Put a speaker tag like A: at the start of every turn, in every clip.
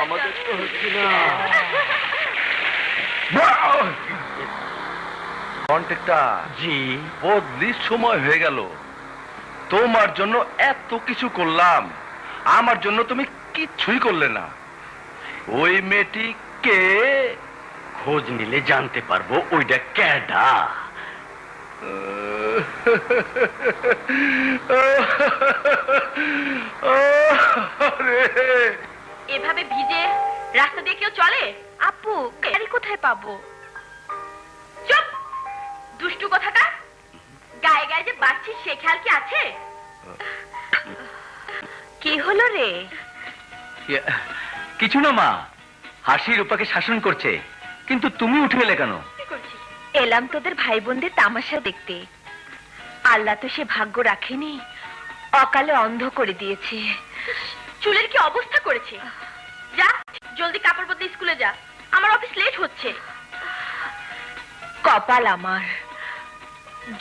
A: আমাদের তো হচ্ছে না।
B: কন্ট্রাক্টর
A: জি,
B: বদলির সময় হয়ে গেল। তোমার জন্য এত কিছু করলাম, আমার জন্য তুমি কিচ্ছুই করলে না। ওই মেয়েটি কে?
A: খোঁজ নিলে জানতে পারবো ওইটা ক্যাডা।
C: এভাবে ভিজে রাস্তা দিয়ে কেউ চলে? আপু, গাড়ি কোথায় পাবো? চুপ, দুষ্টু কথাটা। গায়ে গায়ে যে বাড়ছিস সে খেয়াল কি আছে? কি হলো রে?
A: কিছু না মা, হাসি রূপাকে শাসন করছে, কিন্তু তুমি উঠে এলে কেন?
C: কি করছিস? এলাম তোদের ভাই বোনদের তামাশা দেখতে। আল্লাহ তো সে ভাগ্য রাখেনি, অকালে অন্ধ করে দিয়েছে। চুলের কি অবস্থা করেছে? যা জলদি কাপড় বদলে স্কুলে যা, আমার অফিস লেট হচ্ছে। কপাল আমার,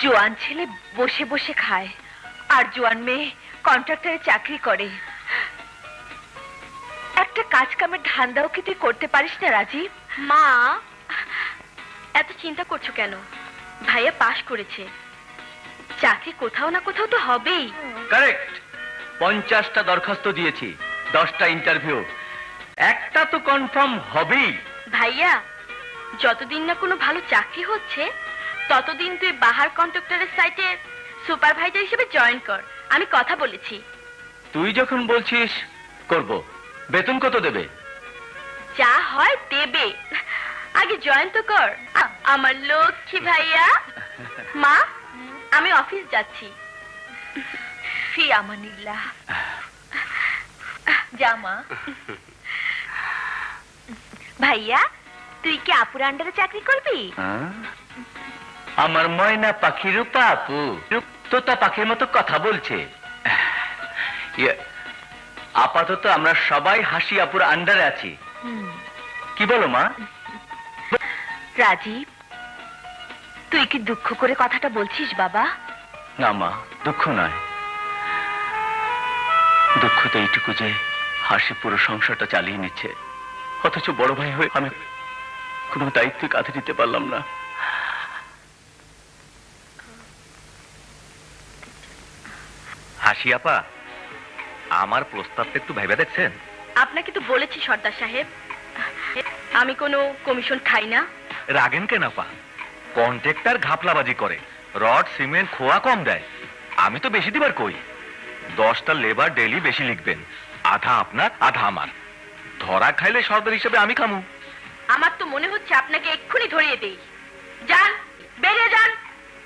C: জোয়ান ছেলে বসে বসে খায়, আর জোয়ান মেয়ে কন্ট্রাক্টরে চাকরি করে। একটা কাজ কামের ধান্দাও কি তুই করতে পারিস না রাজীব? মা, এত চিন্তা করছো কেন? ভাইয়া পাশ করেছে, চাকরি কোথাও না কোথাও তো হবেই।
A: কারেক্ট, 50টা দরখাস্ত দিয়েছি, 10টা ইন্টারভিউ, একটা তো কনফার্ম হবেই।
C: ভাইয়া, যতদিন না কোনো ভালো চাকরি হচ্ছে ততদিন তুই বাহার কন্ট্রাক্টরের সাইটে সুপারভাইজার হিসেবে জয়েন কর। আমি কথা বলেছি।
A: তুই যখন বলছিস করব, বেতন কত দেবে?
C: যা হয় দেবে, আগে জয়েন তো কর। আমার লক্ষ্মী ভাইয়া। মা, আমি অফিস যাচ্ছি। ফি আমানিল্লাহ। যা মা। ভাইয়া, তুই কি আপুর আন্ডারে চাকরি করবি?
A: আমার ময়না পাখি রূপা আপু তোতা পাখির মতো কথা বলছে। আপাতত আমরা সবাই হাসি আপুর আন্ডারে আছি। কি বলো মা?
C: রাজীব, তুই কি দুঃখ করে কথাটা বলছিস বাবা?
A: না মা, দুঃখ নয়, দুঃখ তো এইটুকু যে হাসি পুরো সংসারটা চালিয়ে নিচ্ছে, অথচ বড় ভাই হয়ে আমি কোনো দায়িত্ব কাঁধে নিতে পারলাম না।
B: হাসি আপা, আমার প্রস্তাবটা একটু ভেবে দেখছেন?
C: আপনাকে তো বলেছি সর্দার সাহেব, আমি কোনো কমিশন খাই না।
B: রাগেন কেন আপা? কন্ট্রাক্টর ঘাপলাবাজি করে, রড সিমেন্ট খোয়া কম দেয়। আমি তো বেশি দিবার কই। 10টা লেবার ডেইলি বেশি লিখবেন, আধা আপনার আধা আমার। ধরা খাইলে সর্দার হিসেবে আমি খামু।
C: আমার তো মনে হচ্ছে আপনাকে এক্ষুনি ধরিয়ে দেই। যান, বেরিয়ে যান।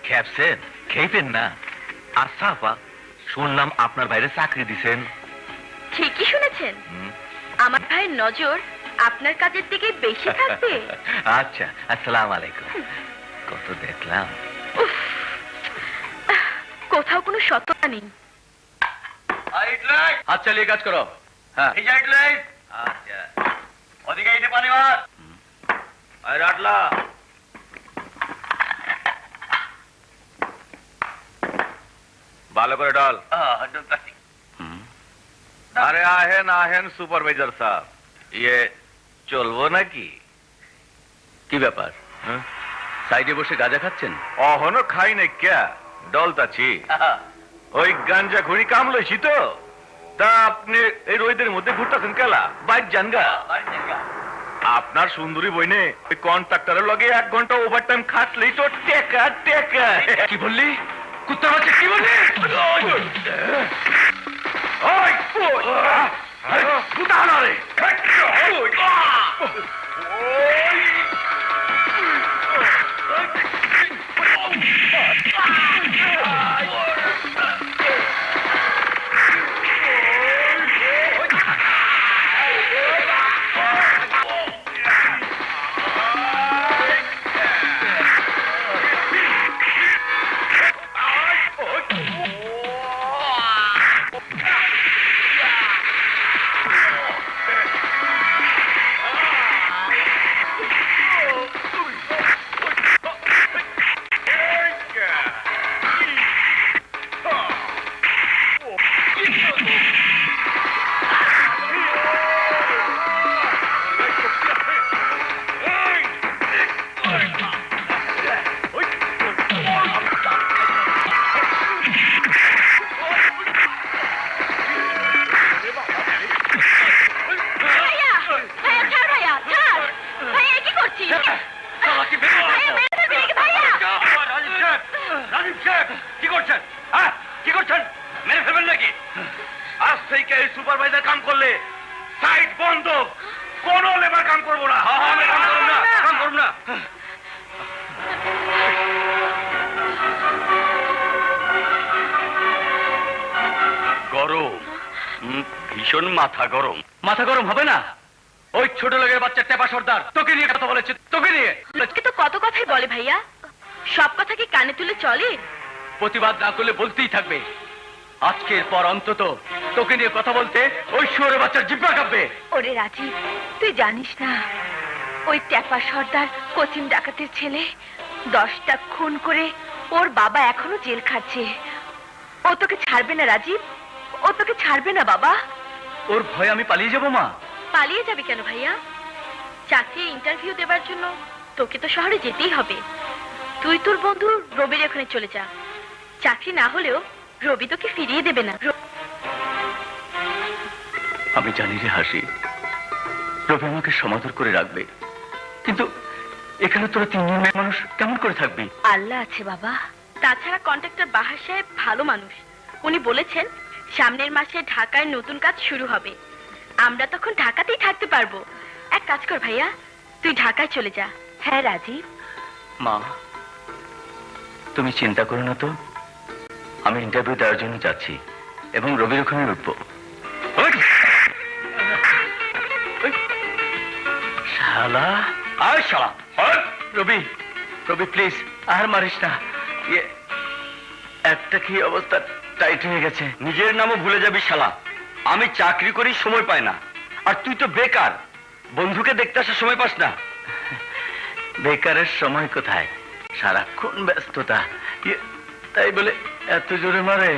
B: খেপছেন, খেইবেন না। আচ্ছা আপা, শুনলাম আপনার বাইরে চাকরি দিছেন।
C: ঠিকই শুনেছেন, আমার ভাইয়ের নজর আপনার কাজের দিকে বেশি থাকবে।
B: আচ্ছা, আসসালামু আলাইকুম। কত দেখলাম।
C: উফ, কোথাও কোনো সততা নেই।
A: হাত চালিয়ে কাজ করো। হ্যাঁ,
B: আচ্ছা,
A: ওদিকে এইটা পানি মার। আর রাটলা
B: ভালো করে ডাল। আরে আহেন আহেন সুপারভাইজার সাহেব, ইয়ে চলবো নাকি?
A: কি ব্যাপার, সাইডে বসে গাঁজা খাচ্ছেন?
B: অহনো খাই নাই ক্যা, ডলতাছি। ওই গাঞ্জা ঘুড়ি কাম লইছি তো। তা আপনি এই রোদের মধ্যে ঘুরতেছেন কেলা? বাইক জানগা। আপনার সুন্দরী বইনে ওই কন্ট্রাক্টরের লগে 1 ঘন্টা ওভারটাইম খাটলেই তো টেকা টেকা।
A: কি বললি? কুত্তা বাচ্চা কি বললি?
B: ওই কুতা না রে। থেকে এই সুপারভাইজার কাম করলে সাইট বন্ধ, কোন লেবার কাম করবো না। আমি কাম করব না, কাম করব না। গরম, ভীষণ মাথা গরম।
A: মাথা গরম হবে না? ওই ছোট লোকের বাচ্চা টেপা সর্দার তোকে নিয়ে কথা বলেছে, তোকে নিয়ে।
C: লোককে তো কত কথাই বলে ভাইয়া, সব কথা কি কানে তুলে চলে?
A: প্রতিবাদ না করলে বলতেই থাকবে। আজকের পর অন্তত তোকে নিয়ে কথা বলতে ওই শুয়োরের বাচ্চার জিব্বা কাঁপবে।
C: ওরে রাজীব, তুই জানিস না ওই ট্যাপা সর্দার কোচিং ডাকাতের ছেলে 10টা খুন করে ওর বাবা এখনো জেল খাচ্ছে। ও তোকে ছাড়বে না রাজীব, ও তোকে ছাড়বে না বাবা।
A: ওর ভয়ে আমি পালিয়ে যাব মা?
C: পালিয়ে যাবে কেন ভাইয়া? চাকরি ইন্টারভিউ দেবার জন্য তোকে তো শহরে যেতেই হবে। তুই তোর বন্ধু রবির ওখানে চলে যা। চাকরি না হলেও রবি তোকে ফিরিয়ে দেবে না।
A: আমি জানি রে হাসি, রবি আমাকে সমাদর করে রাখবে, কিন্তু এখানে তোরা 3 জন মেয়ে মানুষ কেমন করে থাকবি?
C: আল্লাহ আছে বাবা। তাছাড়া কন্ট্রাক্টর বাহার সাহেব ভালো মানুষ। উনি বলেছেন সামনের মাসে ঢাকায় নতুন কাজ শুরু হবে, আমরা তখন ঢাকাতেই থাকতে পারবো। এক কাজ কর ভাইয়া, তুই ঢাকায় চলে যা। হ্যাঁ রাজীব।
A: মা, তুমি চিন্তা করো না তো, আমি ইন্টারভিউ দেওয়ার জন্য যাচ্ছি এবং রবির ওখানে উঠবো। শালা,
B: আয় শালা,
A: রবি, রবি প্লিজ আর মারিস না। একটা কি অবস্থা টাইট হয়ে গেছে।
B: নিজের নামও ভুলে যাবি শালা। আমি চাকরি করি, সময় পাই না, আর তুই তো বেকার, বন্ধুকে দেখতে আসার সময় পাস না।
A: বেকারের সময় কোথায়, সারাক্ষণ ব্যস্ততা। তাই বলে এত জোরে মারে?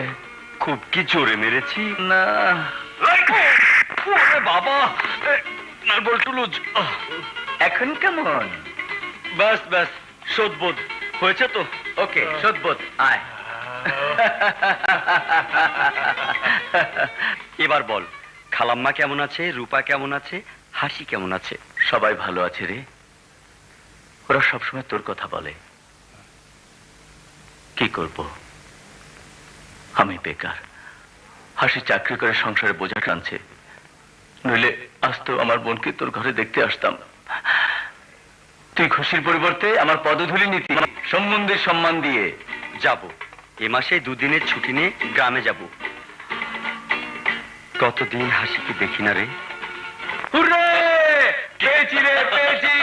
B: খুব কি জোরে মেরেছি?
A: না
B: বাবা, বল্টু লুজ।
A: এখন কেমন?
B: ব্যাস ব্যাস, শোধবোধ হয়েছে তো?
A: ওকে, শোধবোধ, আয়।
B: এবার বল, খালাম্মা কেমন আছে, রূপা কেমন আছে, হাসি কেমন আছে?
A: সবাই ভালো আছে রে। ওরা সবসময় তোর কথা বলে। কি করব, আমি বেকার। হাসি চাকরি করে সংসারে বোঝা টানছে, নইলে আজ তো আমার বোনকে তোর ঘরে দেখতে আসতাম। তুই খুশির পরিবর্তে আমার পদধূলি নীতি, সম্বন্ধের সম্মান দিয়ে।
B: যাব, এ মাসে 2 দিনের ছুটি নিয়ে গ্রামে যাব। কতদিন হাসিকে দেখি না রে।
A: হুররে! পেয়েছি রে, পেয়েছি।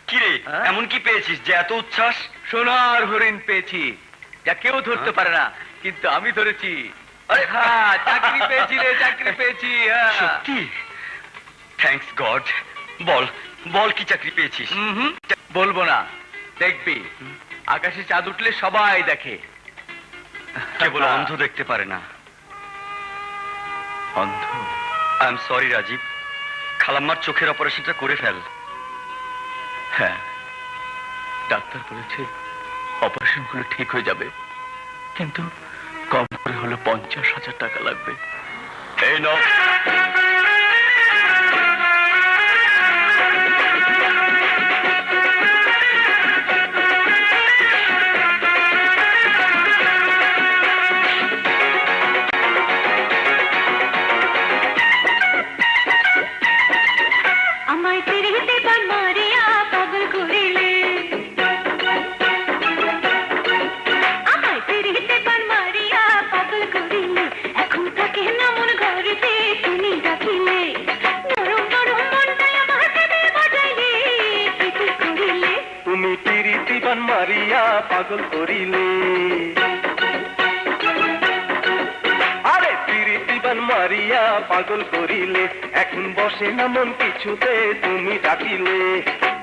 B: কি রে, এমন কি পেয়েছিস যে এত উচ্ছ্বাস?
A: সোনার হরিণ পেয়েছি, যা কেউ ধরতে পারে না, কিন্তু আমি ধরেছি। আরে হ্যাঁ, চাকরি পেয়েছি রে, চাকরি পেয়েছি।
B: সত্যি? Thanks god. বল বল, কি চাকরি পেয়েছিস?
A: বলবো না, দেখবি আকাশে চাঁদ উঠলে সবাই দেখে।
B: কেবল অন্ধ দেখতে পারে না।
A: অন্ধ?
B: আই এম সরি রাজীব, খালাম্মার চোখের অপারেশনটা করে ফেল।
A: হ্যাঁ, ডাক্তার বলেছে অপারেশন করলে ঠিক হয়ে যাবে, কিন্তু কম করে হলে 50,000 টাকা লাগবে।
B: এই নাও।
C: আমায় ফিরিতে পান মারিয়া পাগল করিলে, আমায় ফিরিতে পান মারিয়া পাগল করিলে, এখন থাকে না মন ঘরেতে তুমি ডাকিলে, নরম নরম মনটাই আমার কেঁদে বাজাইলে, প্রীতি করিলে।
D: তুমি পিরিতি বান মারিয়া পাগল করিলে, আরে পিরিতি বান মারিয়া পাগল করিলে, এখন বসে না মন কিছুতে তুমি ডাকিলে,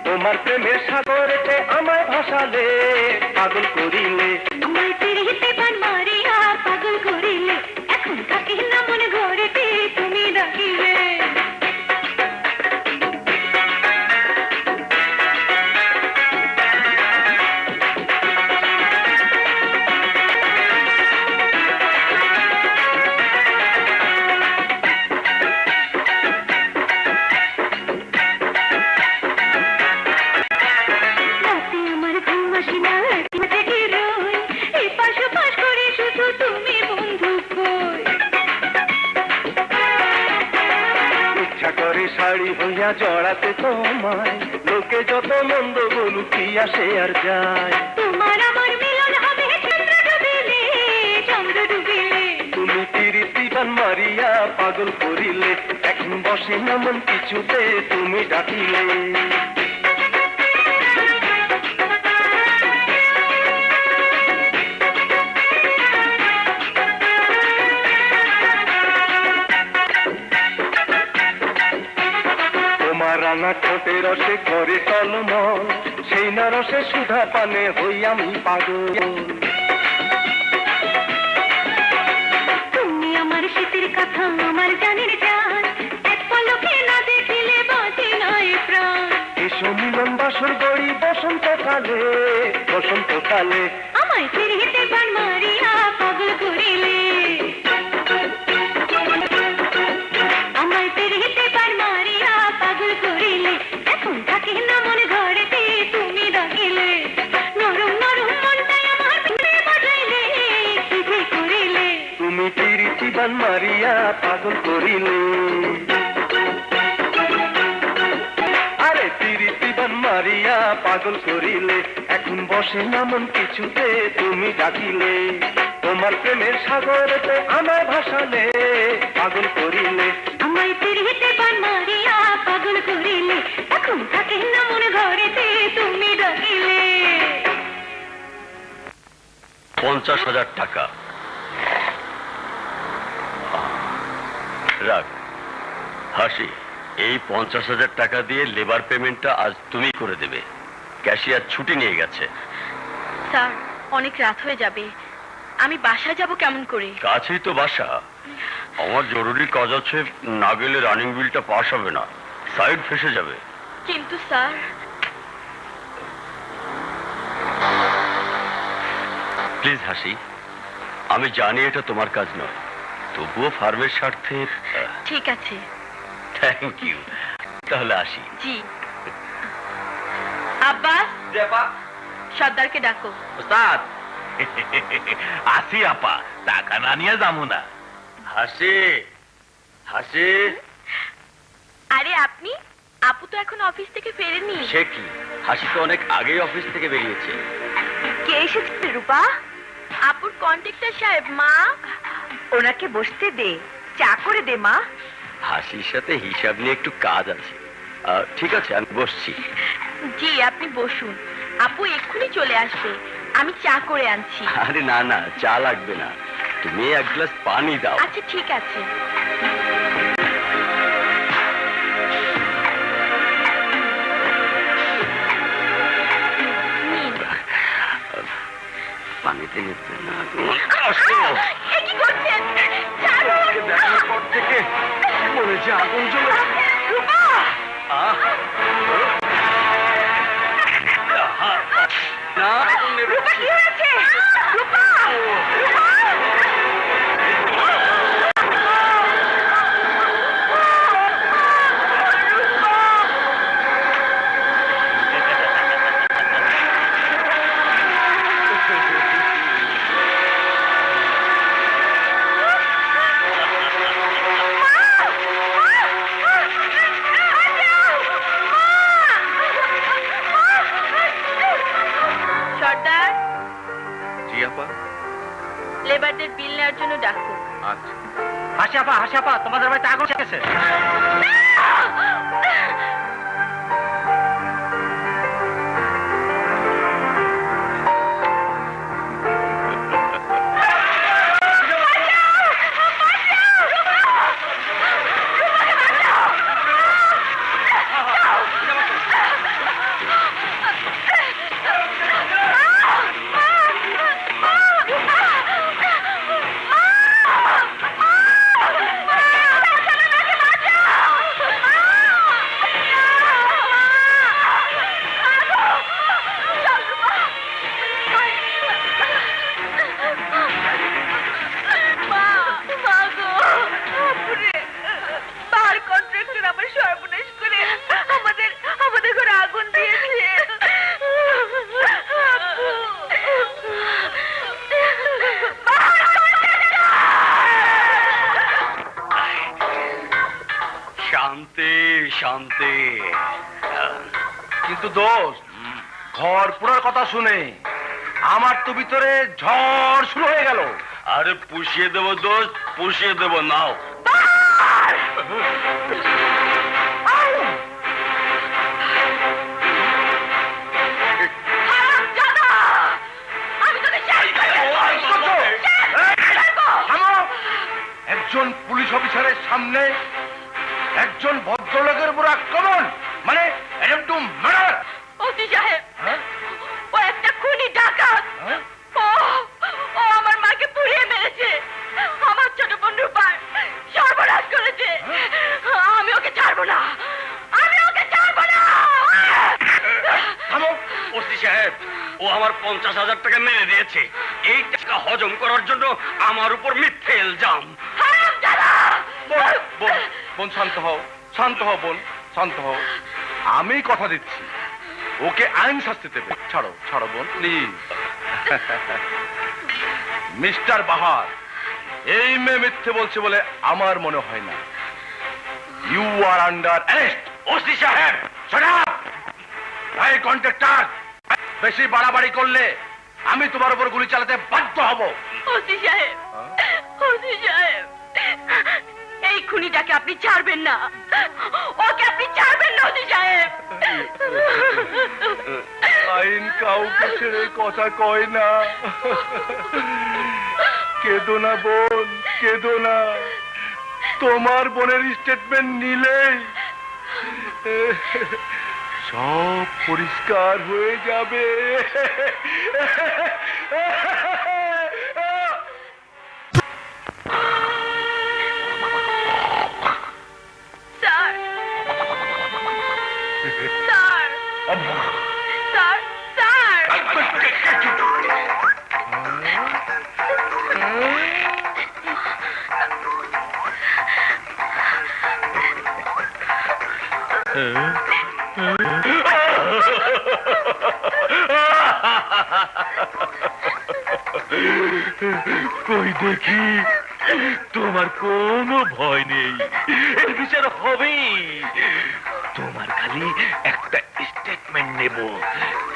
D: তোমার প্রেমের সাগরেতে আমায় ভাসালে, পাগল করিলে।
C: আমায় ফিরিতে পান মারিয়া পাগল করিলে, এখন থাকে না মন ঘরেতে তুমি ডাকিলে। রাতে আমার ঘুম আসে না, রাতে থেকে রোই
D: শাড়ি হইয়া জড়াতে তোমায়, লোকে যত মন্দ বলুক কি আসে আর যায়।
C: তোমার আমার মিলন হবে চন্দ্র ডুবিলে, চন্দ্র ডুবিলে।
D: তুমি প্রীতি বান মারিয়া পাগল করিলে, এখন বসে না মন কিছুতে তুমি ডাকিলে। তোমার রানা ঠোঁটে রসে করে টলমল, সেই না রসে সুধা পানে হই আমি পাগল।
C: তুমি আমার শীতের কথা আমার জানের জান, এক পলকে না দেখিলে বাঁচে না এ প্রাণ।
D: এসো মিলন বাসর গড়ি বসন্তকালে, বসন্তকালে।
C: আমায় ফিরিতে বান মারিয়া পাগল করিলে, আমায় ফিরিতে বান মারিয়া পাগল করিলে। এখন থাকে না মন ঘরেতে তুমি ডাকিলে, নরম নরম মনটাই আমার ভিড়ে বাজাইলে, কি যে করিলে।
D: তুমি প্রীতি বান মারিয়া পাগল করিলে। আরে প্রীতি বান মারিয়া পাগল করিলে, এখন বসে না মন কিছুতে তুমি ডাকিলে। তোমার প্রেমের সাগরেতে আমায় ভাসালে, পাগল করিলে।
C: আমায় ফিরিতে বান মারিয়া পাগল করিলে, এখন থাকে না মন ঘরেতে তুমি ডাকিলে।
A: 50,000 টাকা রাখ। হাসি, এই 50,000 টাকা দিয়ে লেবার পেমেন্টটা আজ তুমি করে দেবে। ক্যাশিয়ার ছুটি নিয়ে গেছে।
C: স্যার, অনেক রাত হয়ে যাবে, আমি বাসায় যাব কেমন করে?
A: কাছেই তো বাসা। আমার জরুরি কাজ আছে, না গেলে রানিং বিলটা পাস হবে না, সাইড ফেসে যাবে।
C: কিন্তু স্যার,
A: প্লিজ হাসি, আমি জানি এটা তোমার কাজ নয়, তবুও ফার্মের স্বার্থে।
C: ঠিক আছে।
A: থ্যাংক ইউ, তাহলে আসি।
C: জি। আব্বাস, সর্দারকে ডাকো।
B: ওস্তাদ আসি আপা, টাকা না নিয়ে যাবো না।
A: হাসি, হাসি।
C: আরে আপনি? আপু তো এখন অফিস থেকে ফেরেনি।
A: সে কি, হাসি তো অনেক আগেই অফিস থেকে বেরিয়েছে।
C: কে এসেছে রূপা? আপুর কন্ট্রাক্টর সাহেব। মা, ওনাকে বসতে দে, চা করে দে মা।
A: হাসির সাথে হিসাব নিয়ে একটু কাজ আছে। ঠিক আছে, আমি বসছি।
C: জি, আপনি বসুন, আপু এক্ষুনি চলে আসবে, আমি চা করে আনছি।
A: আরে না না, চা লাগবে না, তুমি এক গ্লাস পানি দাও।
C: আচ্ছা ঠিক আছে। নিন।
A: পানিতে নিতে না।
C: এ কি করছেন? ছাড়ুন।
A: দেখার পর থেকে মনে হচ্ছে আগুন জ্বলে।
C: রূপা!
A: না,
C: রূপা, কি হয়েছে? রূপা! রূপা! সর্দার,
B: জি আপা।
C: লেবারদের বিল নেওয়ার জন্য ডাকো।
B: আচ্ছা।
D: হাসি আপা, তোমাদের বাড়িতে আগুন লেগেছে।
B: শান্তি শান্তি।
D: কিন্তু দোস্ত, ঘর পুরার কথা শুনে আমার তো ভিতরে ঝড় শুরু হয়ে গেল।
B: আরে পুষিয়ে দেবো দোস্ত, পুষিয়ে দেবো, নাও।
D: একজন পুলিশ অফিসারের সামনে একজন ভদ্রলোকের উপর আক্রমণ, মানে attempt to murder।
C: ওসি সাহেব,
D: হ্যাঁ?
C: ও একটা খুনি ডাকাত।
D: হ্যাঁ?
C: ও ও আমার মাকে পুড়িয়ে মেরেছে, আমার ছোট বোন রূপার সর্বনাশ করেছে। আমি ওকে ছাড়বো না, আমি ওকে ছাড়বো না।
D: থামো।
B: ওসি সাহেব, ও আমার 50,000 টাকা মেরে দিয়েছে। এই টাকা হজম করার জন্য আমার উপর মিথ্যে ইলজাম।
C: হারামজাদা!
D: বোন, বোন, বোন, শান্ত হও, শান্ত হও বোন, শান্ত হও। আমি কথা দিচ্ছি, ওকে আইন শাস্তি দেবে। ছাড়ো, ছাড়ো বোন, প্লিজ। মিস্টার বাহার, এই মেয়ে মিথ্যে বলছে বলে আমার মনে হয় না। You are under arrest.
B: OC সাহেব,
D: শোনা, এই কন্ট্রাক্টর, বেশি বাড়াবাড়ি করলে আমি তোমার উপর গুলি চালাতে বাধ্য হব।
C: ওসি সাহেব, ওসি সাহেব, এই খুনিটাকে আপনি ছাড়বেন না, ওকে আপনি ছাড়বেন না ওসি সাহেব।
D: আইন কাউকে ছেড়ে কথা কয় না। কেঁদো না বোন, কেঁদো না। তোমার বোনের স্টেটমেন্ট নিলেই সব পরিষ্কার হয়ে যাবে।
C: Sir, sir, sir, sir.
B: কই দেখি, তোমার কোনো ভয় নেই, এর বিচার হবেই। তোমার খালি একটা স্টেটমেন্ট নেব।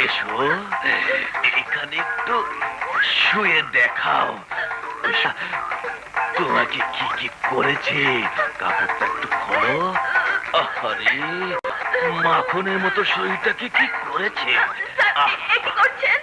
B: এসো, এখানে একটু শুয়ে দেখাও তোমাকে কি কি করেছে। কাপড়টা একটু খোলো। আরে মাখনের মতো শরীরটাকে কি করেছে।
C: স্যার, এ কি করছেন?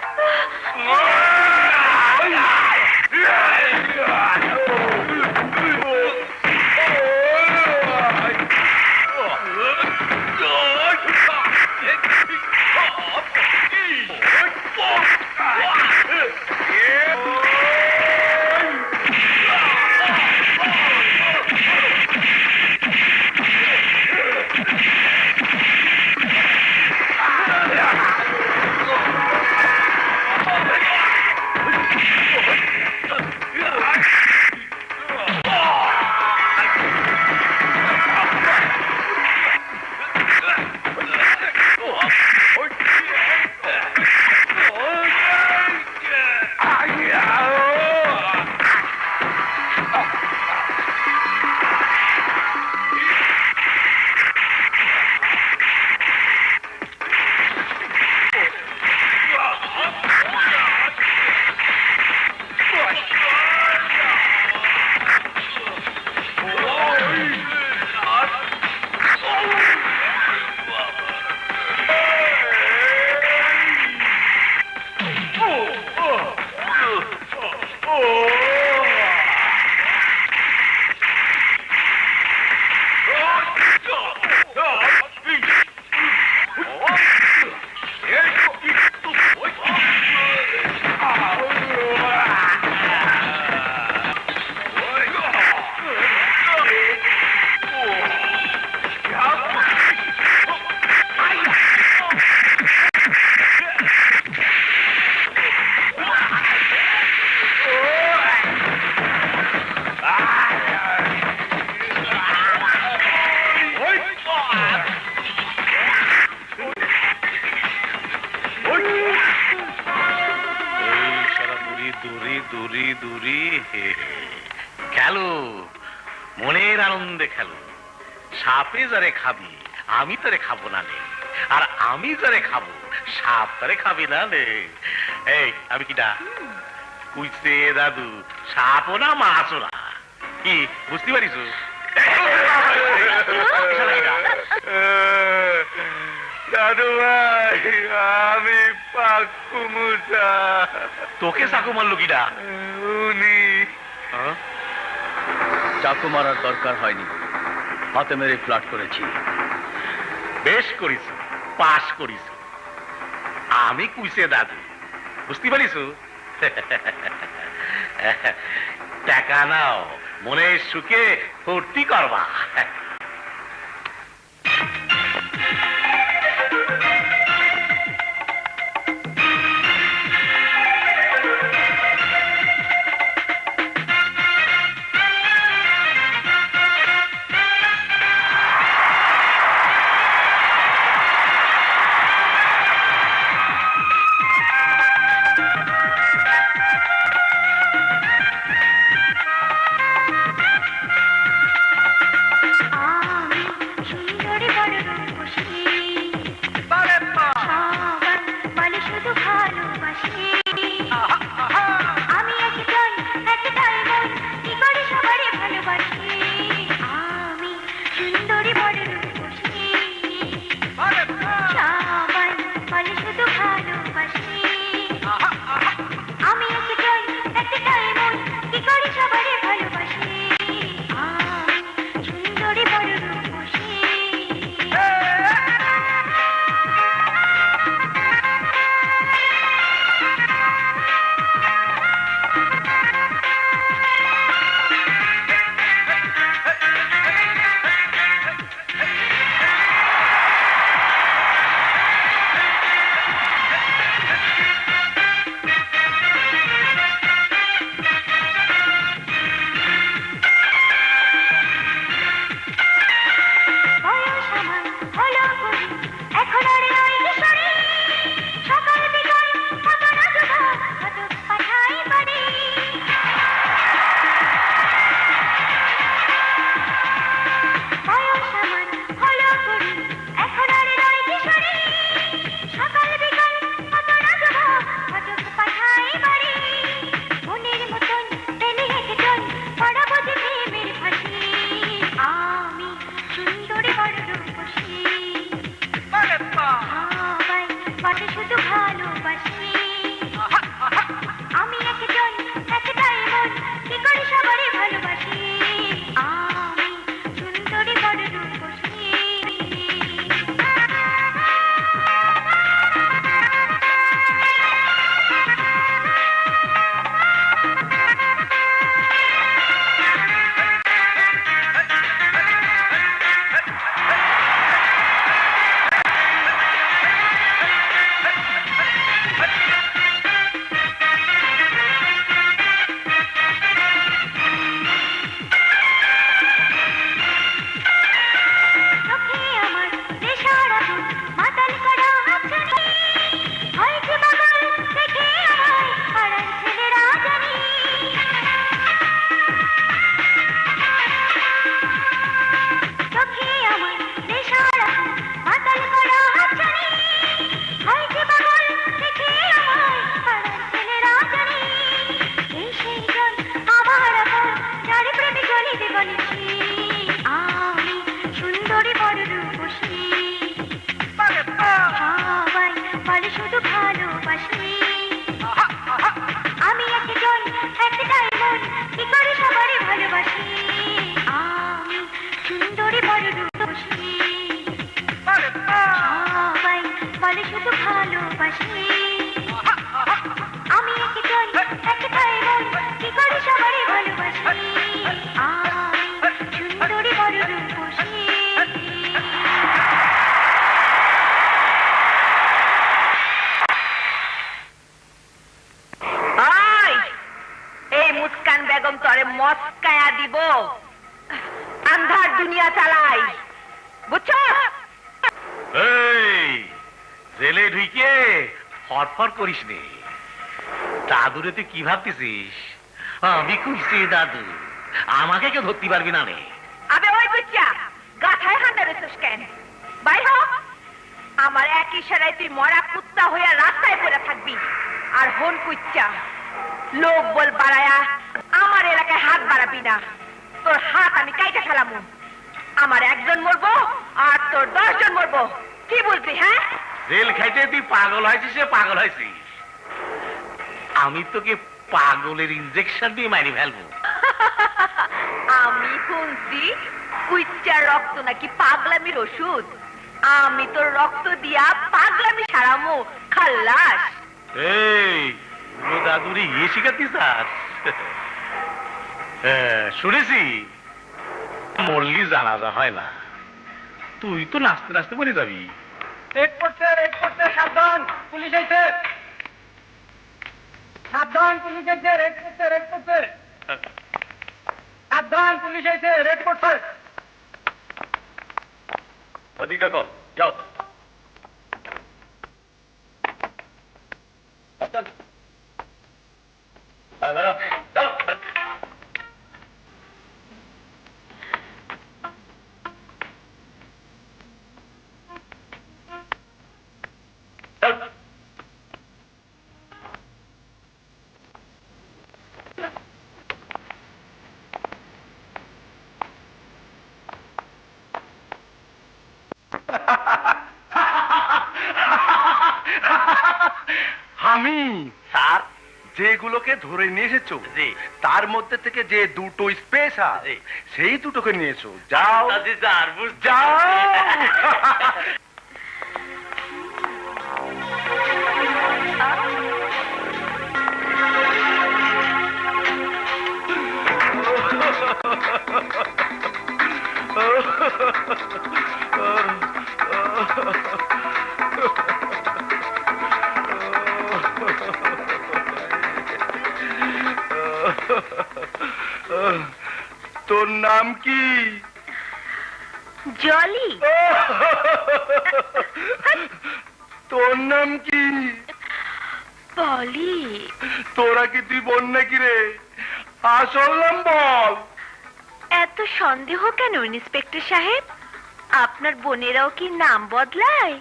B: খেলো, মনের আনন্দে খেলো। সাপে যারে খাবি আমি তোরে খাবো না নে, আর আমি যারে খাবো সাপ তারে খাবি না নে। এই আমি কিটা কুইছে দাদু, সাপও না মাছও না, কি বুঝতে পারিস?
D: দাদু ভাই, আমি পাক্কু মুসা।
B: তোকে চাকু মারলো কিটা?
D: উনি
A: চাকু মারার দরকার হয়নি, হাতে মেরে ফ্ল্যাট করেছি।
B: বেশ করিস, পাশ করিস। আমি কুইছে দাদু, বুঝতে পারিস? টাকা নাও, মনের সুখে ফুর্তি করবা।
C: মস্কায়া দিব, আন্ধার দুনিয়া চালাই, বুঝছো?
B: এই জেলে ঢুকে ফরফর করিস নে। দাদুরে তুই কি ভাবতেছিস? আমি খুঁজছি দাদু, আমাকে কেউ ধরতে পারবি না রে।
C: আবে ওই বুচ্চা, গাথা মাথায় হান্ডা রয়েছিস কেন? বাইর হ। আমার এক ইশারায় তুই মরা কুত্তা হইয়া রাস্তায় পড়ে থাকবি। আর হন কুচ্চা, লোক বল বাড়ায়া আমার এলাকায় হাত বাড়াবি না। তোর হাত আমি কাইটা ফেলামু। আমার একজন মরবো আর তোর 10 জন মরবো। কি বলবি? হ্যাঁ,
B: জেল খাইতে তুই পাগল হয়েছিস, পাগল হয়েছিস। আমি তোকে পাগলের ইনজেকশন দিয়ে মারি ফেলবো।
C: আমি শুনছি কুচ্চার রক্ত নাকি পাগলামির ওষুধ। আমি তোর রক্ত দিয়া পাগলামি সারামু। খাল্লাস।
B: এই দাদুরি ইয়ে শিখাতিস শুনেছি মরলি জানাজা হয় না, তুই তো নাচতে নাচতে মরে যাবি।
E: রেড করছে, সাবধান, পুলিশ আইছে। সাবধান, পুলিশ আইছে, রেড করছে। সাবধান, পুলিশ আইছে, রেড করছে।
B: ওদিকে কর, যাও।
D: আমি স্যার যেগুলোকে ধরে নিয়ে এসেছো তার মধ্যে থেকে যে দুটো স্পেশাল সেই দুটোকে নিয়েছো। যাও যাও। তোর নাম কি?
C: জলি।
D: তোর নাম কি?
C: পলি।
D: তোরা কি তুই বোন নাকি রে? আসল নাম বল।
C: এত সন্দেহ কেন ইন্সপেক্টর সাহেব? আপনার বোনেরাও কি নাম বদলায়?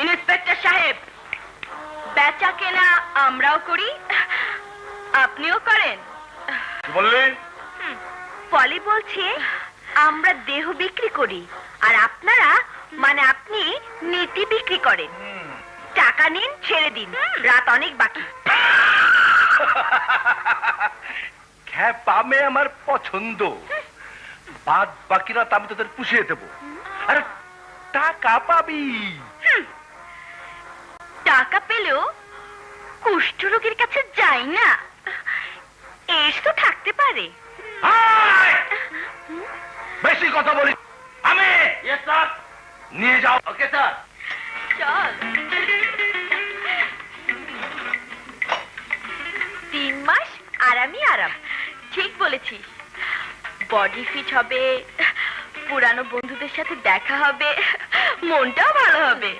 C: ইন্সপেক্টর সাহেব, বেচা কেনা আমরাও করি, আপনিও করেন।
D: বললে
C: পলি বলছে আমরা দেহ বিক্রি করি আর আপনারা মানে আপনি নীতি বিক্রি করেন। টাকা নিন, ছেড়ে দিন, রাত অনেক বাকি।
D: খ্যাপা মেয়ে আমার পছন্দ, বাদ বাকি রাত আমি তোদের পুষিয়ে দেবো। আরে টাকা পাবি।
C: টাকা পেলেও কুষ্ঠরোগীর কাছে যাই না, এস তো থাকতে পারে।
D: বেশি কথা বলিস। আমি নিয়ে যাও। Okay sir.
C: চল। 3 মাস আরামই আরাম। ঠিক বলেছিস। বডি ফিট হবে, পুরানো বন্ধুদের সাথে দেখা হবে, মনটাও ভালো হবে।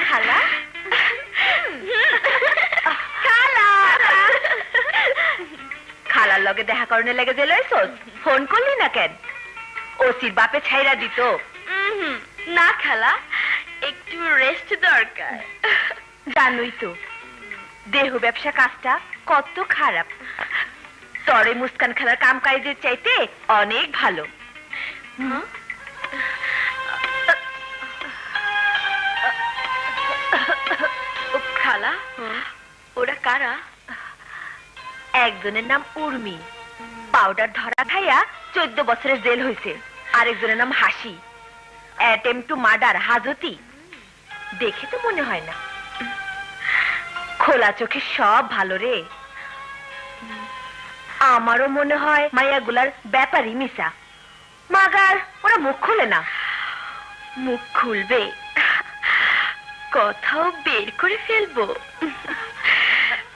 C: খালা, খালা, খালার লগে দেখা করনে লেগে যে লইছস, ফোন করলি না কেন? ওসির বাপে ছাইরা দিত। না খালা, একটু রেস্ট দরকার। জানোই তো দেহ ব্যবসা কাজটা কত খারাপ। তরে মুস্কান খালার কাম কাজের চাইতে অনেক ভালো। খালা, ওরা কারা? একজনের নাম উর্মি, পাউডার ধরা খাইয়া 14 বছরের জেল হয়েছে। আরেকজনের নাম হাসি, অ্যাটেম্প টু মার্ডার, হাজতি। দেখে তো মনে হয় না। খোলা চোখে সব ভালো রে। আমারও মনে হয় মাইয়াগুলার ব্যাপারই মিশা, মাগার ওরা মুখ খুলে না। মুখ খুলবে, কথাও বের করে ফেলবো।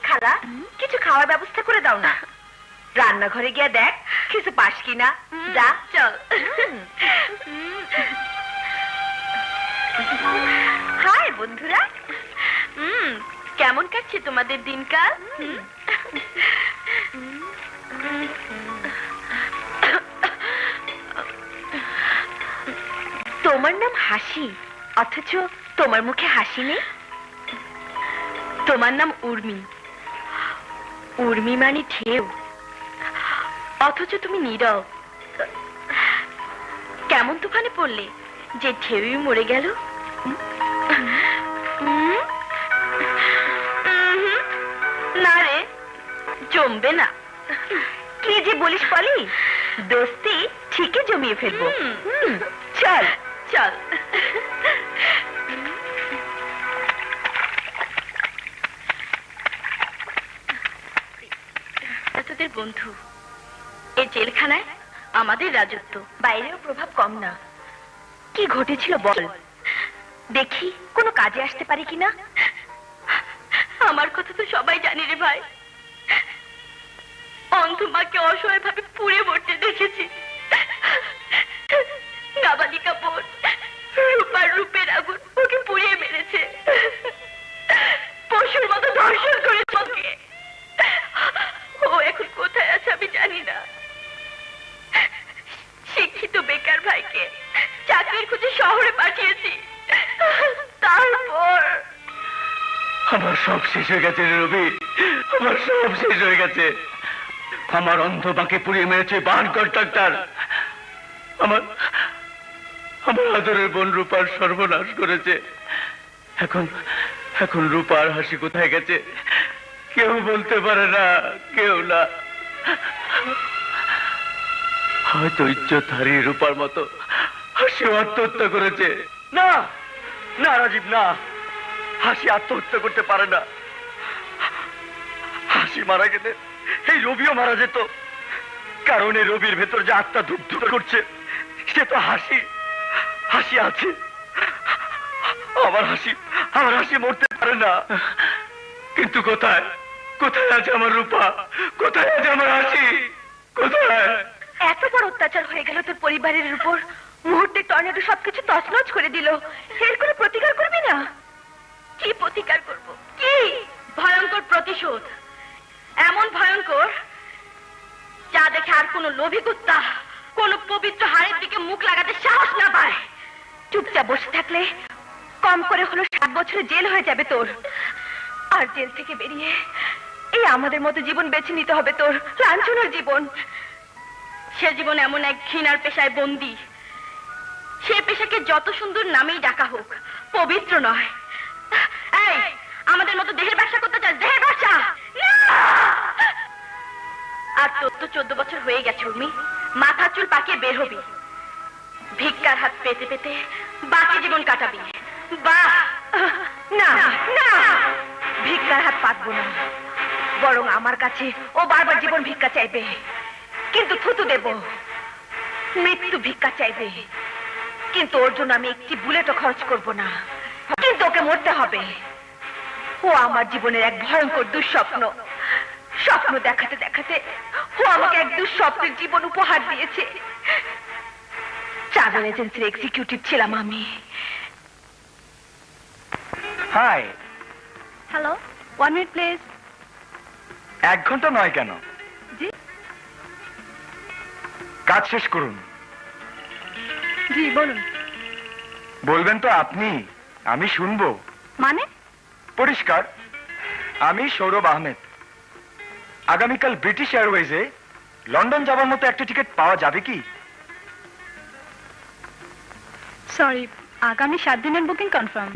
C: খালা, কিছু খাওয়ার ব্যবস্থা করে দাও না। রান্নাঘরে গিয়ে দেখ কিছু পাস কিনা। যা, চল। হাই বন্ধুরা, কেমন কাটছে তোমাদের দিনকাল? নাম হাসি, অথচ তোমার মুখে হাসি নেই। তোমার নাম উর্মি, উর্মি মানে ঢেউ, অথচ তুমি নীরব। কেমন তুফানে পড়লে যে ঢেউই মরে গেল? না রে, জমবে না। কি যে বলিস পলি, দোস্তি ঠিকই জমিয়ে ফেলবো। চল চল। তোদের বন্ধু এই জেলখানায় আমাদের রাজত্ব, বাইরেও প্রভাব কম না। কি ঘটেছিল বল দেখি, কোনো কাজে আসতে পারি কিনা। আমার কথা তো সবাই জানি রে ভাই। অন্ধ মাকে অসহায় ভাবে পুড়ে মরতে দেখেছি। নাবালিকা বোন রূপার রূপের আগুন ওকে পুড়িয়ে মেরেছে, পশুর মতো ধর্ষণ করেছে ওকে। ও এখন কোথায় আছে আমি জানি না। শিক্ষিত বেকার ভাইকে চাকরির খুঁজে শহরে পাঠিয়েছি, তারপর
A: আমার সব শেষ হয়ে গেছে রে রবি, আমার সব শেষ হয়ে গেছে। আমার অন্ধ বাঁকে পুড়িয়ে মেরেছে বান কন্ট্রাক্টর। আমার আমার আদরের বোন রূপার সর্বনাশ করেছে। এখন এখন রূপার হাসি কোথায় গেছে কেউ বলতে পারে না, কেউ না। হয়তো ইজ্জত হারিয়ে রূপার মতো হাসি আত্মহত্যা করেছে।
B: না না রাজীব, না, হাসি আত্মহত্যা করতে পারে না। হাসি মারা গেলে এই রবিও মারা যেত, কারণ এই রবির ভেতর যে আত্মা ধুক ধুক করছে সে তো হাসি। হাসি আছে, আমার হাসি মরতে পারে না।
A: কিন্তু কোথায় কোথায় আছে আমার রূপা, কোথায় আছে আমার হাসি, কোথায়?
C: এত বড় অত্যাচার হয়ে গেল তোর পরিবারের উপর, মুহূর্তে টর্নেডো সবকিছু তছনছ করে দিল। এর কোনো প্রতিকার করবি না? কি প্রতিকার করব? কি ভয়ঙ্কর প্রতিশোধ, এমন ভয়ঙ্কর যা দেখে আর কোনো লোভী কুত্তা কোন পবিত্র হাড়ের দিকে মুখ লাগাতে সাহস না পায়। চুপচাপ বসে থাকলে কম করে হলো 7 বছরের জেল হয়ে যাবে তোর। আর জেল থেকে বেরিয়ে এই আমাদের মতো জীবন বেছে নিতে হবে তোর, লাঞ্ছনার জীবন। সে জীবন এমন এক ঘৃণার পেশায় বন্দী, সে পেশাকে যত সুন্দর নামেই ডাকা হোক পবিত্র নয়। এই আমাদের মতো দেহের ব্যবসা করতে চাস? দেহের ব্যবসা না! আর তোর তো 14 বছর হয়ে গেছে উর্মি, মাথা চুল পাকিয়ে বের হবি, ভিক্ষার হাত পেতে পেতে বাকি জীবন কাটাবি। বাহ, না না, ভিক্ষার হাত পাতবো না, বরং আমার কাছে ও বারবার জীবন ভিক্ষা চাইবে, কিন্তু থুতু দেব। মৃত্যু ভিক্ষা চাইবে, কিন্তু ওর জন্য আমি একটি বুলেটও খরচ করব না, কিন্তু ওকে মরতে হবে। ও আমার জীবনের এক ভয়ঙ্কর দুঃস্বপ্ন, স্বপ্ন দেখাতে দেখাতে ও আমাকে এক দুঃস্বপ্নের জীবন উপহার দিয়েছে। ট্রাভেল এজেন্সির এক্সিকিউটিভ ছিলাম আমি।
B: হাই।
C: Hello, 1 minute please.
B: 1 ঘন্টা নয় কেন?
C: জি
B: কাজ শেষ করুন।
C: জি বলুন।
B: বলবেন তো আপনি, আমি শুনবো।
C: মানে?
B: পরিষ্কার, আমি সৌরভ আহমেদ। আগামীকাল ব্রিটিশ এয়ারওয়েজে লন্ডন যাবার মতো একটা টিকিট পাওয়া যাবে কি?
C: সরি, আগামী 7 দিনের বুকিং কনফার্ম।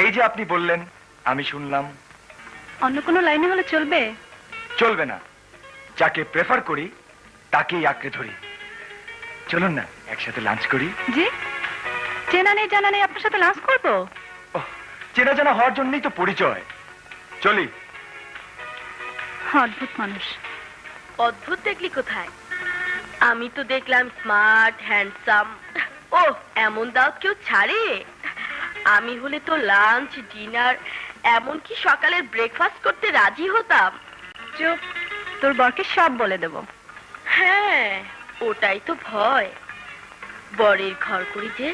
B: এই যে আপনি বললেন, আমি শুনলাম।
C: অন্য কোনো লাইনে হলে চলবে?
B: চলবে না, যাকে প্রেফার করি তাকেই আঁকড়ে ধরি। চলুন না একসাথে লাঞ্চ করি।
C: জি, চেনা নেই জানা নেই আপনার সাথে লাঞ্চ করবো?
B: ওহ, চেনা জানা হওয়ার জন্যই তো পরিচয়। চলি।
C: অদ্ভুত মানুষ। অদ্ভুত দেখলি কোথায়? আমি তো দেখলাম স্মার্ট, হ্যান্ডসাম। ও এমন দাওয়াত কেউ ছাড়ে? আমি হলে তো লাঞ্চ, ডিনার, এমনকি সকালের ব্রেকফাস্ট করতে রাজি হতাম। চুপ, তোর বরকে সব বলে দেব। হ্যাঁ, ওটাই তো ভয়, বরের ঘর করি যে।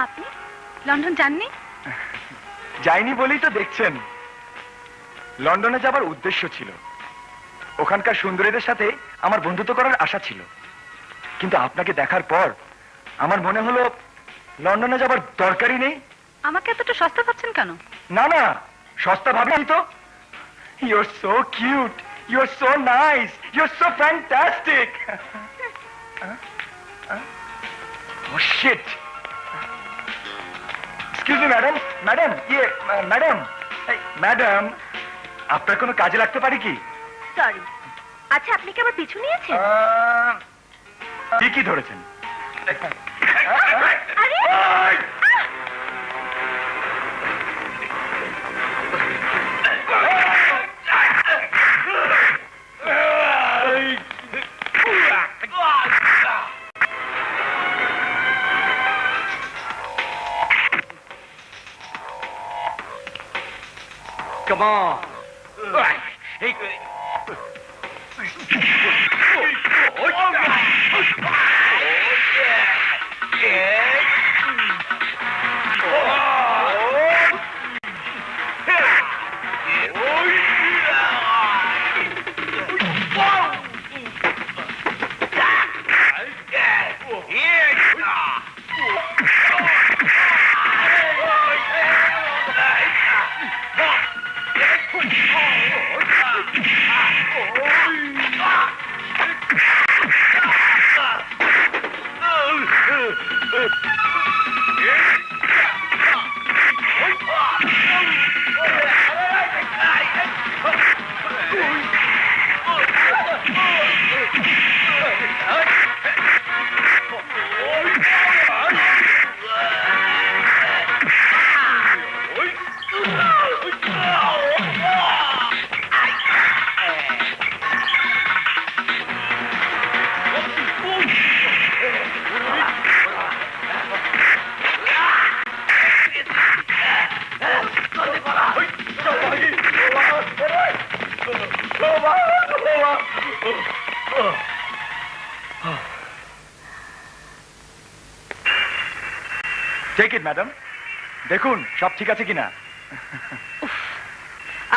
C: আপনি লন্ডন যাননি?
B: যাইনি বলেই তো দেখছেন। লন্ডনে যাবার উদ্দেশ্য ছিল,
F: ওখানকার সুন্দরীদের সাথে আমার বন্ধুত্ব করার আশা ছিল, কিন্তু আপনাকে দেখার পর আমার মনে হলো লন্ডনে যাবার দরকারই নেই।
C: আমাকে এতটা সস্তা পাচ্ছেন কেন?
F: না না, সস্তা ভাবিনি তো। You are so cute, you are so nice, you are so fantastic. Oh shit, excuse me madam, madam, madam, madam, আপনার কোনো কাজে লাগতে পারে কি?
C: সরি। আচ্ছা, আপনি কি আমার পিছু নিয়েছেন?
F: ঠিকই ধরেছেন।
C: আরে!
F: Come on. Take it, madam. দেখুন সব ঠিক আছে কিনা।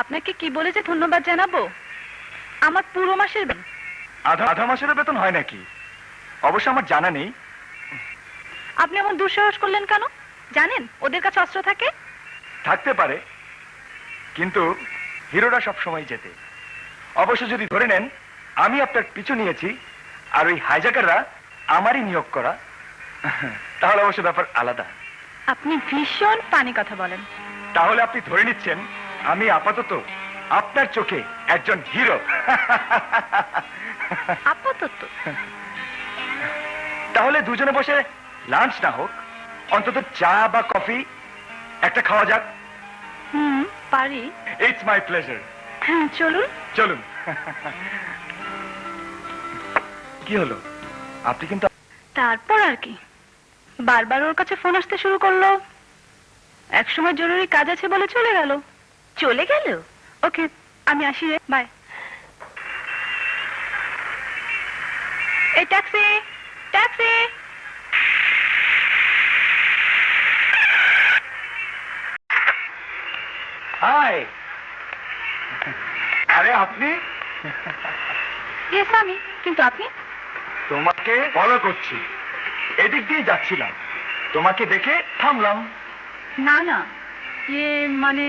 C: আপনাকে কি বলে যে ধন্যবাদ জানাবো? আমার পুরো মাসের বেতন।
F: আধা মাসের বেতন হয় নাকি? অবশ্য আমার জানা নেই।
C: আপনি এমন দুঃসাহস করলেন কেন? জানেন ওদের কাছে অস্ত্র থাকে?
F: থাকতে পারে, কিন্তু হিরোরা সব সময় জেতে। অবশ্য যদি ধরে নেন আমি আপনার পিছু নিয়েছি আর ওই হাইজ্যাকাররা আমারই নিয়োগ করা, তাহলে অবশ্য ব্যাপার আলাদা।
C: আপনি ভীষণ পানি কথা বলেন।
F: তাহলে আপনি ধরে নিচ্ছেন আমি আপাতত আপনার চোখে একজন হিরো।
C: আপাতত?
F: তাহলে দুজনে বসে লাঞ্চ না হোক, অন্তত চা বা কফি একটা খাওয়া যাক।
C: পারি।
F: It's my pleasure.
C: হ্যাঁ, চলুন।
F: চলুন। কি হলো? আপনি কিন্তু
C: তারপর আর কি, বারবার ওর কাছে ফোন আসতে শুরু করলো। একসময় জরুরি কাজ আছে বলে চলে গেল। চলে গেল? ওকে, আমি আসি, বাই। এই ট্যাক্সি, ট্যাক্সি।
F: হাই। আরে আপনি?
C: ইয়েস, আমি। কিন্তু আপনি?
F: তোমাকে ফলো করছি, এদিক দিয়ে যাচ্ছিলাম, তোমাকে দেখে থামলাম।
C: না না, মানে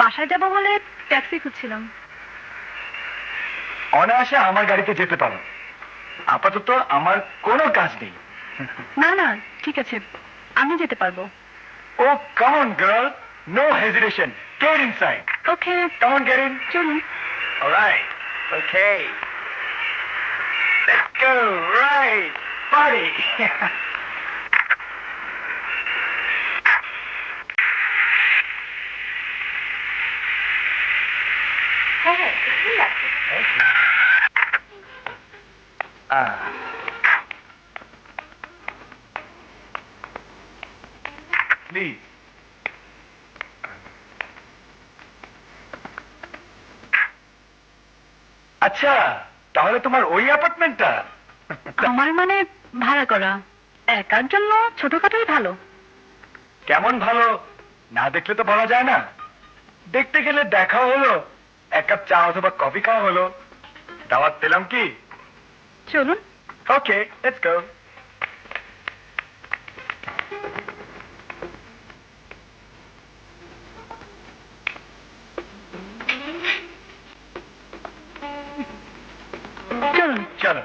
C: বাসায় যাব বলে ট্যাক্সি খুঁজছিলাম।
F: অনায়াসে আমার গাড়িতে যেতে পারো, আপাতত আমার কোনো কাজ নেই।
C: না না, ঠিক আছে, আমি যেতে পারবো।
F: Oh come on girl, no hesitation, get inside.
C: Okay,
F: come on, get in.
C: চলুন।
F: Alright, okay, let's go, right, party.
C: হ্যাঁ হ্যাঁ, ঠিক আছে।
F: প্লিজ। আচ্ছা, তাহলে তোমার ওই অ্যাপার্টমেন্টটা?
C: আমার মানে ভাড়া করা, একার জন্য ছোটখাটোই ভালো।
F: কেমন ভালো না দেখলে তো বলা যায় না। দেখতে গেলে দেখা হলো, এক কাপ চা অথবা কফি খাওয়া হলো, দাওয়াত পেলাম কি?
C: চলুন।
F: ওকে, লেটস গো।
C: চলুন।
F: চলো।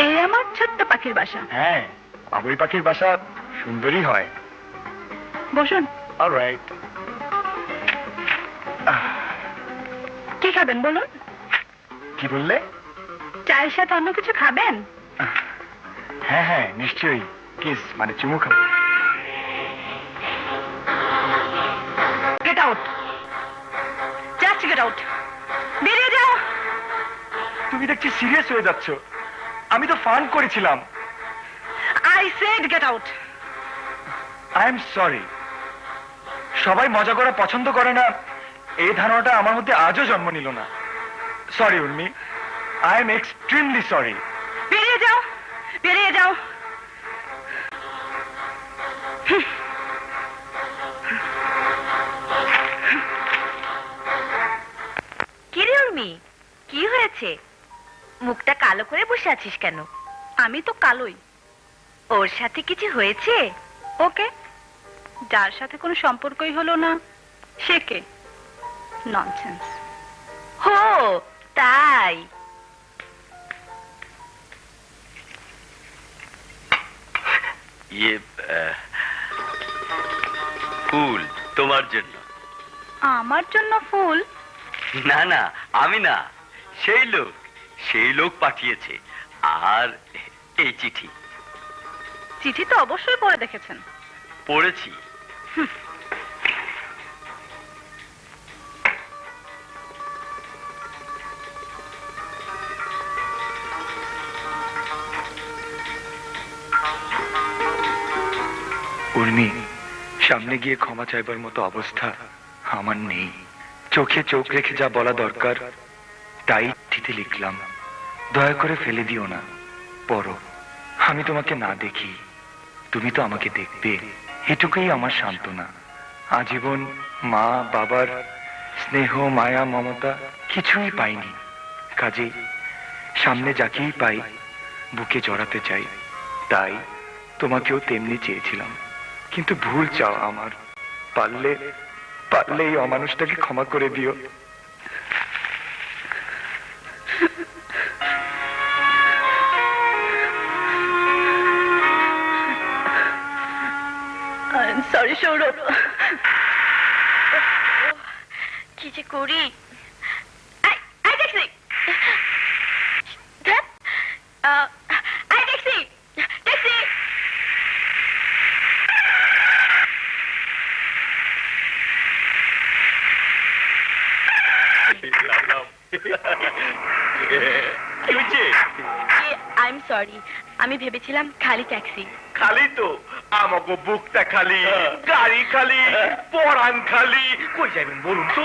C: এই আমার ছোট্ট পাখির বাসা।
F: হ্যাঁ, বাবুই পাখির বাসা সুন্দরী হয়।
C: বসুন।
F: অলরাইট।
C: কি খাবেন বলুন?
F: কি বললে?
C: চায়ের সাথে অন্য কিছু খাবেন?
F: হ্যাঁ হ্যাঁ, নিশ্চয়ই। কিস মানে চুমু খাবো।
C: Get out. Just get out. বেরিয়ে যাও।
F: তুমি দেখছি সিরিয়াস হয়ে যাচ্ছ। আমি তো ফান করেছিলাম।
C: I said get out.
F: I am sorry. সবাই মজা করা পছন্দ করে না, এই ধারণাটা আমার মধ্যে আজও জন্ম নিল না। Sorry Urmi, I am extremely sorry.
C: বেরিয়ে যাও, বেরিয়ে যাও। কি রে উর্মি, কি হয়েছে? মুখটা কালো করে বসে আছিস কেন? আমি তো কালোই। ওর সাথে কিছু হয়েছে? ওকে, যার সাথে কোনো সম্পর্কই হলো না সে কে? ননসেন্স। হো তাই?
A: ইয়ে ফুল তোমার জন্য।
C: আমার জন্য ফুল?
A: না না, আমি না, সেই লোক পাঠিয়েছে। আর এই চিঠি।
C: চিঠি তো অবশ্যই পড়ে দেখেছেন।
A: পড়েছি।
F: উর্মি, সামনে গিয়ে ক্ষমা চাইবার মতো অবস্থা আমার নেই। চোখে চোখ রেখে যা বলা দরকার তাই চিঠিতে লিখলাম। দয়া করে ফেলে দিও না। পড়ো। আমি তোমাকে না দেখি, তুমি তো আমাকে দেখবে, এটুকুই আমার সান্ত্বনা। আজীবন মা বাবার স্নেহ মায়া মমতা কিছুই পাইনি, কাজেই সামনে যাকেই পাই বুকে জড়াতে চাই। তাই তোমাকেও তেমনি চেয়েছিলাম, কিন্তু ভুল চাও আমার। পারলে এই অমানুষটাকে ক্ষমা করে দিও।
C: সরি সৌরভ, কি যে করি। সরি, আমি ভেবেছিলাম খালি ট্যাক্সি।
B: খালি তো আমাকে বুকটা খালি, গাড়ি খালি, পরান খালি। কই যাবেন বলুন তো?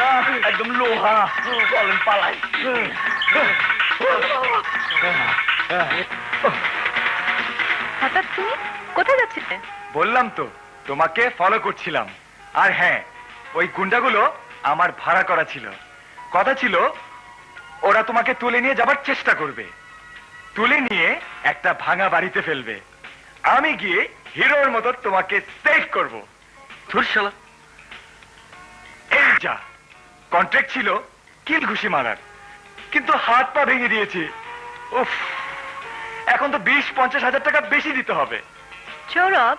F: না একদম লোহা। চলেন পালাই।
C: হঠাৎ তুমি কোথায় যাচ্ছিলে?
F: বললাম তো তোমাকে ফলো করছিলাম। আর হ্যাঁ, ওই গুন্ডাগুলো আমার ভাড়া করা ছিল। কথা ছিল ওরা তোমাকে তুলে নিয়ে যাবার চেষ্টা করবে, তুলে নিয়ে একটা ভাঙা বাড়িতে ফেলবে, আমি গিয়ে হিরোর মতো তোমাকে সেভ করব।
A: ধুর শালা,
F: এই যা কন্ট্রাক্ট ছিল কিল ঘুষি মারার, কিন্তু হাত পা ভেঙে দিয়েছি। উফ, এখন তো 20-50 হাজার টাকা বেশি দিতে হবে।
C: সৌরভ,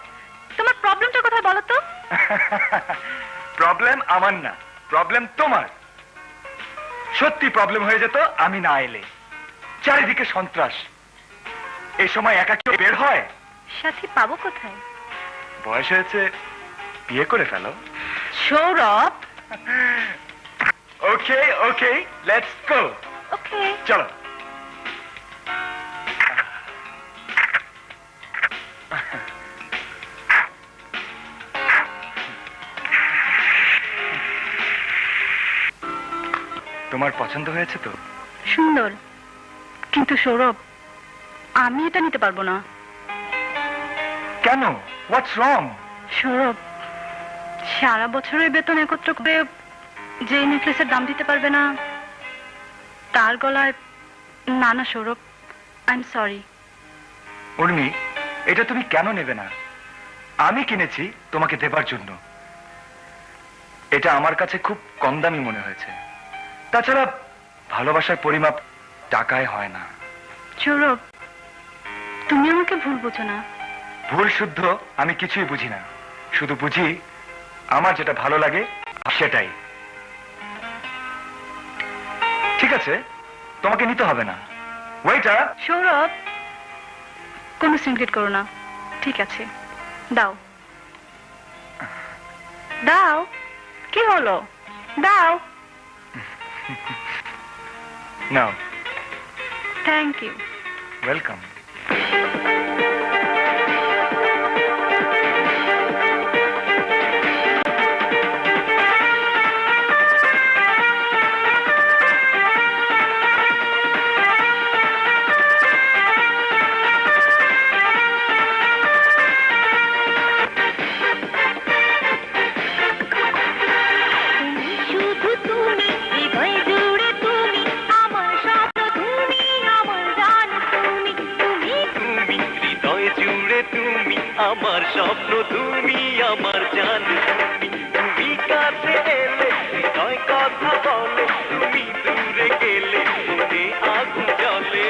C: তোমার প্রবলেমটা কোথায় বলো তো?
F: প্রবলেম আমার না, প্রবলেম তোমার। সত্যি প্রবলেম হয়ে যেত আমি না এলে। চারিদিকে সন্ত্রাস, এই সময় একা কেউ বের হয়?
C: সাথী পাবো কোথায়?
F: বয়স হয়েছে, বিয়ে করে ফেলো।
C: সৌরভ।
F: ওকে ওকে, লেটস গো।
C: ওকে।
F: চলো। তোমার পছন্দ হয়েছে তো?
C: সুন্দর, কিন্তু সৌরভ আমি এটা নিতে পারবো না।
F: কেন? হোয়াটস রং?
C: সৌরভ, সারা বছরের বেতন একত্র করে যে নেকলেসের দাম দিতে পারবে না তার গলায়। না না Sourav, I am sorry.
F: Urmi, এটা তুমি কেন নেবে না? আমি কিনেছি তোমাকে দেবার জন্য। এটা আমার কাছে খুব কম দামি মনে হয়েছে। তাছাড়া ভালোবাসার পরিমাপ টাকায় হয় না।
C: সৌরভ, তুমি আমাকে ভুল বোঝো না।
F: ভুল শুদ্ধ আমি কিছুই বুঝি না, শুধু বুঝি আমার যেটা ভালো লাগে সেটাই। ঠিক আছে, তোমাকে নিতে হবে না। ওয়েটার।
C: সৌরভ, কোনো সিনক্রেট করো না। ঠিক আছে, দাও দাও। কি হলো? দাও।
F: নাও।
C: Thank you.
F: ওয়েলকাম।
D: আমার স্বপ্ন তুমি, আমার জান তুমি, তুমি কাছে এলে হৃদয় কথা বলে, তুমি দূরে গেলে মনে আগুন জ্বলে।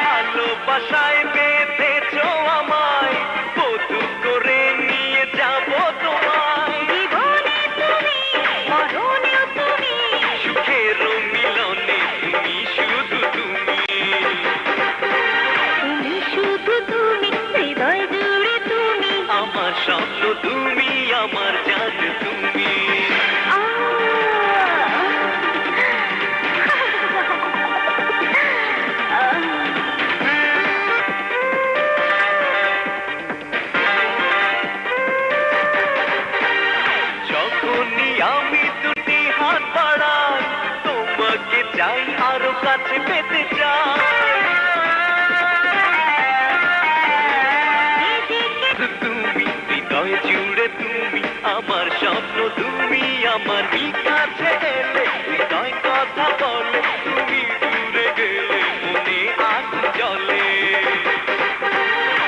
D: ভালোবাসায় বেঁধেছো আমায়, বধূ করে নিয়ে যাব তোমায়।
C: জীবনে তুমি, মরণেও তুমি,
D: সুখের মিলনে তুমি, শুধু তুমি।
C: তুমি শুধু তুমি, হৃদয় জুড়ে তুমি,
D: আমার স্বপ্ন তুমি, আমার জান তুমি। যখনই আমি দুটি হাত বাড়াই, তোমাকে চাই, আরো কাছে পেতে চাই। তুমি হৃদয় জুড়ে তুমি, আমার স্বপ্ন তুমি, আমার কাছে